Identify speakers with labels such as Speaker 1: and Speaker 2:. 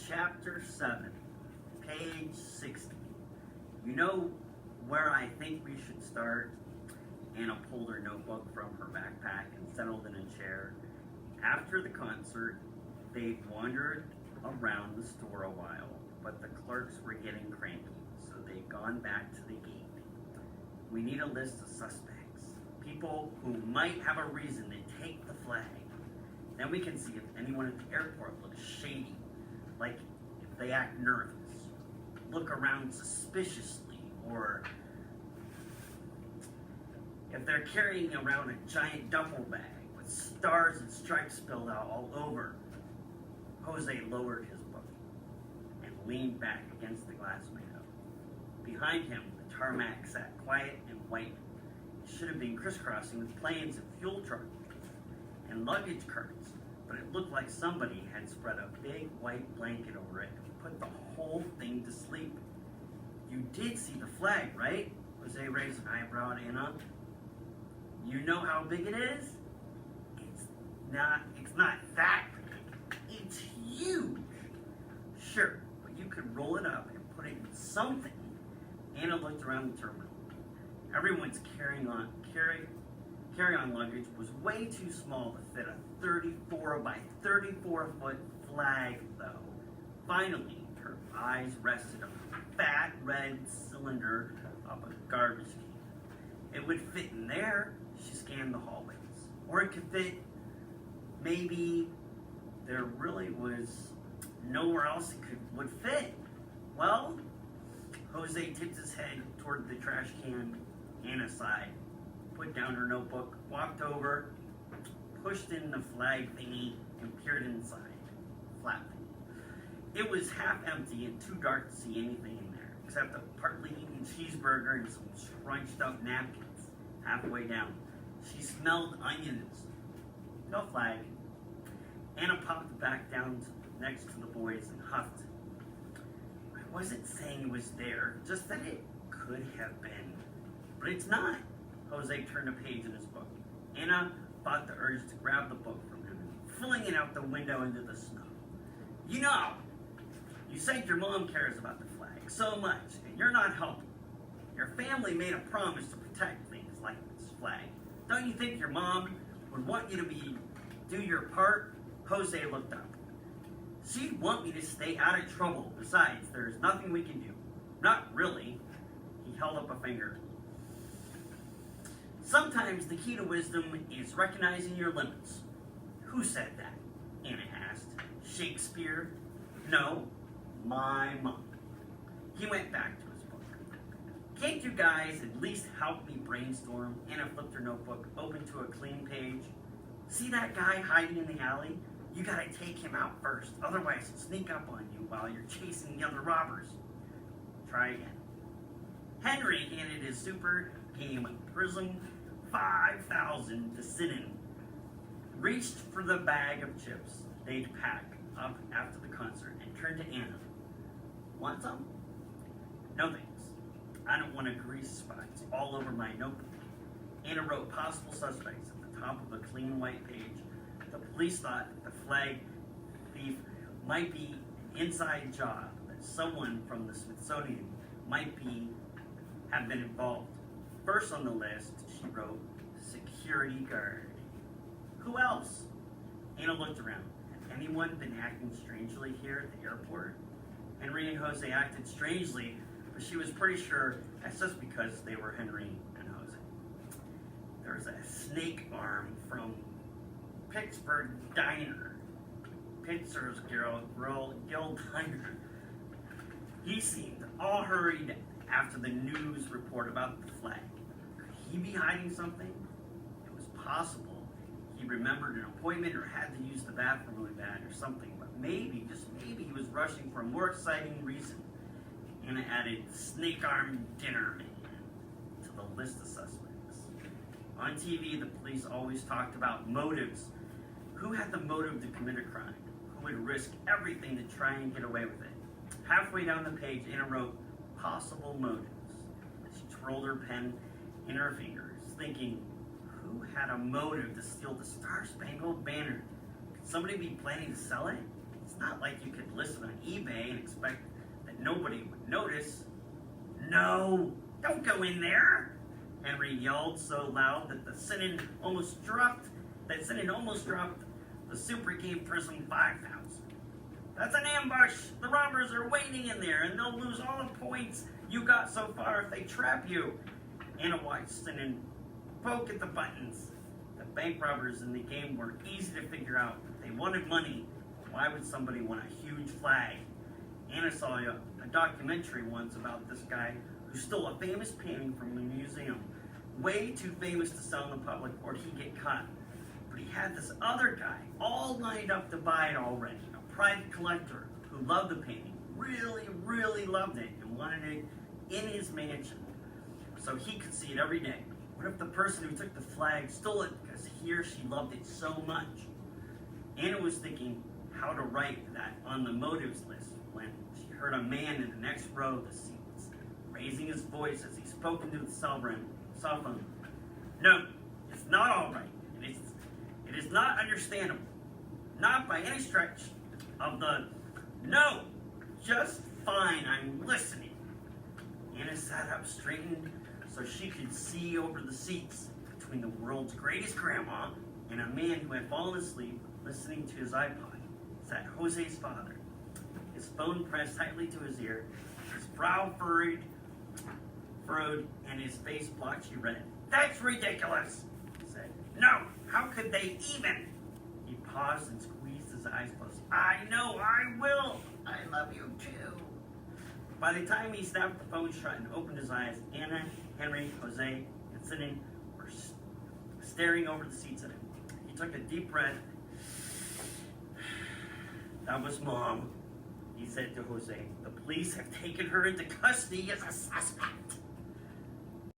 Speaker 1: Chapter 7, page 60. You know where I think we should start? Anna pulled her notebook from her backpack and settled in a chair. After the concert, they'd wandered around the store a while, but the clerks were getting cranky, so they'd gone back to the gate. We need a list of suspects, people who might have a reason to take the flag. Then we can see if anyone at the airport looks shady, like if they act nervous, look around suspiciously, or if they're carrying around a giant duffel bag with stars and stripes spilled out all over. Jose lowered his book and leaned back against the glass window. Behind him, the tarmac sat quiet and white. It should have been crisscrossing with planes and fuel trucks and luggage carts, but it looked like somebody had spread a big white blanket over it and put the whole thing to sleep. You did see the flag, right? Jose raised an eyebrow at Anna. You know how big it is? It's not that big. It's huge. Sure, but you could roll it up and put it in something. Anna looked around the terminal. Everyone's carry-on luggage was way too small to fit a 34 by 34 foot flag, though. Finally, her eyes rested on a fat red cylinder of a garbage can. It would fit in there. She scanned the hallways. Or it could fit, maybe there really was nowhere else it would fit. Well, Jose tipped his head toward the trash can. Anna sighed, put down her notebook, walked over, pushed in the flag thingy, and peered inside. Flat thingy. It was half empty and too dark to see anything in there, except a partly eaten cheeseburger and some scrunched up napkins. Halfway down, she smelled onions. No flag. Anna popped back down next to the boys and huffed. I wasn't saying it was there, just that it could have been. But it's not. Jose turned a page in his book. Anna fought the urge to grab the book from him and fling it out the window into the snow. You know, you said your mom cares about the flag so much, and you're not helping. Your family made a promise to protect things like this flag. Don't you think your mom would want you to do your part? Jose looked up. She'd want me to stay out of trouble. Besides, there's nothing we can do. Not really. He held up a finger. Sometimes the key to wisdom is recognizing your limits. Who said that? Anna asked. Shakespeare? No, my mom. He went back to his book. Can't you guys at least help me brainstorm? Anna flipped her notebook, open to a clean page. See that guy hiding in the alley? You gotta take him out first, otherwise he'll sneak up on you while you're chasing the other robbers. Try again. Henry handed his super game Prism 5000 to sit in, reached for the bag of chips they'd pack up after the concert, and turned to Anna. Want some? No thanks. I don't want to grease spots all over my notebook. Anna wrote possible suspects at the top of a clean white page. The police thought that the flag thief might be an inside job, that someone from the Smithsonian might have been involved. First on the list, she wrote, security guard. Who else? Anna looked around. Had anyone been acting strangely here at the airport? Henry and Jose acted strangely, but she was pretty sure that's just because they were Henry and Jose. There was a snake arm from Pittsburgh Diner. Pittsburgh's Grill Diner. He seemed all hurried after the news report about the flag. Could he be hiding something? It was possible he remembered an appointment or had to use the bathroom really bad or something, but maybe, just maybe, he was rushing for a more exciting reason. Anna added snake arm dinner man to the list of suspects. On TV, the police always talked about motives. Who had the motive to commit a crime? Who would risk everything to try and get away with it? Halfway down the page, Anna wrote possible motives. She twirled her pen in her fingers, thinking, who had a motive to steal the Star-Spangled Banner? Could somebody be planning to sell it? It's It's not like you could list it on eBay and expect that nobody would notice. No, don't go in there, Henry yelled so loud that Sinan almost dropped the super gave Prism 5,000. That's an ambush. The robbers are waiting in there, and they'll lose all the points you got so far if they trap you. Anna watched Sinan poke at the buttons. The bank robbers in the game were easy to figure out. If they wanted money, why would somebody want a huge flag? Anna saw a documentary once about this guy who stole a famous painting from a museum. Way too famous to sell in the public or he'd get caught. But he had this other guy all lined up to buy it already. A private collector who loved the painting. Really, really loved it and wanted it in his mansion so he could see it every day. What if the person who took the flag stole it because he or she loved it so much? Anna was thinking how to write that on the motives list when she heard a man in the next row of the seats raising his voice as he spoke into the cell phone. No, it's not all right. It is not understandable. Not by any stretch of the... No, just fine, I'm listening. Anna sat up, straightened so she could see over the seats between the world's greatest grandma and a man who had fallen asleep listening to his iPod. Sat Jose's father, his phone pressed tightly to his ear, his brow furrowed, and his face blotchy red. That's ridiculous, he said. No, how could they even? He paused and squeezed his eyes closed. I know, I will. I love you too. By the time he snapped the phone shut and opened his eyes, Anna, Henry, Jose, and Sinan were staring over the seats at him. He took a deep breath. That was Mom, he said to Jose. The police have taken her into custody as a suspect.